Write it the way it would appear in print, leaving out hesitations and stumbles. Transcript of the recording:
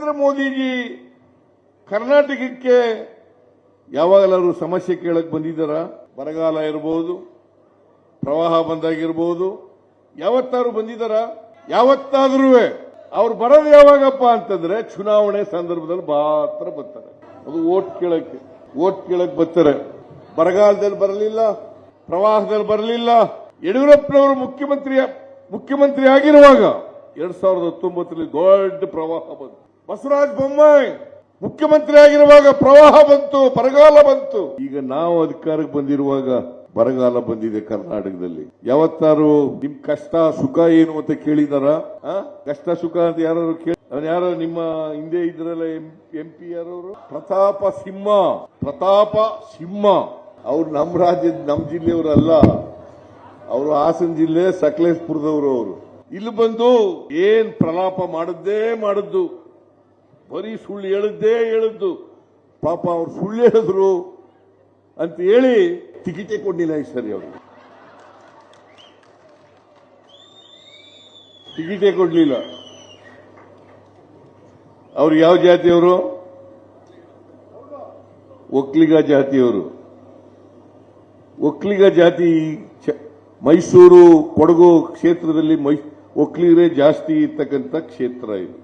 ನರೇಂದ್ರ ಮೋದಿಜಿ ಕರ್ನಾಟಕಕ್ಕೆ ಯಾವಾಗಲಾದ್ರೂ ಸಮಸ್ಯೆ ಕೇಳಕ್ ಬಂದಿದ್ದಾರ? ಬರಗಾಲ ಇರಬಹುದು, ಪ್ರವಾಹ ಬಂದಾಗಿರ್ಬೋದು, ಯಾವತ್ತಾದ್ರೂ ಬಂದಿದ್ದಾರ? ಯಾವತ್ತಾದ್ರೂ ಅವ್ರು ಬರೋದು ಯಾವಾಗಪ್ಪ ಅಂತಂದ್ರೆ ಚುನಾವಣೆ ಸಂದರ್ಭದಲ್ಲಿ ಮಾತ್ರ ಬರ್ತಾರೆ. ಅದು ಓಟ್ ಕೇಳಕ್ ಬರ್ತಾರೆ. ಬರಗಾಲದಲ್ಲಿ ಬರಲಿಲ್ಲ, ಪ್ರವಾಹದಲ್ಲಿ ಬರಲಿಲ್ಲ. ಯಡಿಯೂರಪ್ಪನವರು ಮುಖ್ಯಮಂತ್ರಿ ಆಗಿರುವಾಗ 2019ರಲ್ಲಿ ದೊಡ್ಡ ಪ್ರವಾಹ ಬಂತು. ಬಸವರಾಜ ಬೊಮ್ಮಾಯಿ ಮುಖ್ಯಮಂತ್ರಿ ಆಗಿರುವಾಗ ಪ್ರವಾಹ ಬಂತು, ಬರಗಾಲ ಬಂತು. ಈಗ ನಾವು ಅಧಿಕಾರಕ್ಕೆ ಬಂದಿರುವಾಗ ಬರಗಾಲ ಬಂದಿದೆ ಕರ್ನಾಟಕದಲ್ಲಿ. ಯಾವತ್ತಾರು ನಿಮ್ ಕಷ್ಟ ಸುಖ ಏನು ಅಂತ ಕೇಳಿದಾರ? ಕಷ್ಟ ಸುಖ ಅಂತ ಯಾರು ಕೇಳಿ? ಯಾರು ನಿಮ್ಮ ಹಿಂದೆ ಇದ್ರಲ್ಲ MP ಯಾರವರು? ಪ್ರತಾಪ ಸಿಂಹ. ಅವ್ರು ನಮ್ಮ ರಾಜ್ಯದ ನಮ್ಮ ಜಿಲ್ಲೆಯವರಲ್ಲ, ಅವರು ಹಾಸನ ಜಿಲ್ಲೆ ಸಕಲೇಶಪುರದವರು. ಅವರು ಇಲ್ಲಿ ಬಂದು ಏನ್ ಪ್ರಲಾಪ ಮಾಡಿದ್ದು, ಬರೀ ಸುಳ್ಳು ಹೇಳಿದ್ದು. ಪಾಪ ಅವ್ರು ಸುಳ್ಳು ಹೇಳಿದ್ರು ಅಂತ ಹೇಳಿ ಟಿಕೆಟೇ ಕೊಡ್ಲಿಲ್ಲ ಈ ಸರಿ. ಅವರು ಟಿಕೆಟೇ ಕೊಡ್ಲಿಲ್ಲ. ಅವ್ರು ಯಾವ ಜಾತಿಯವರು? ಒಕ್ಕಲಿಗ ಜಾತಿಯವರು. ಒಕ್ಕಲಿಗ ಜಾತಿ ಮೈಸೂರು ಕೊಡಗು ಕ್ಷೇತ್ರದಲ್ಲಿ ಒಕ್ಕಲಿಗರೇ ಜಾಸ್ತಿ ಇರ್ತಕ್ಕಂಥ ಕ್ಷೇತ್ರ ಇದು.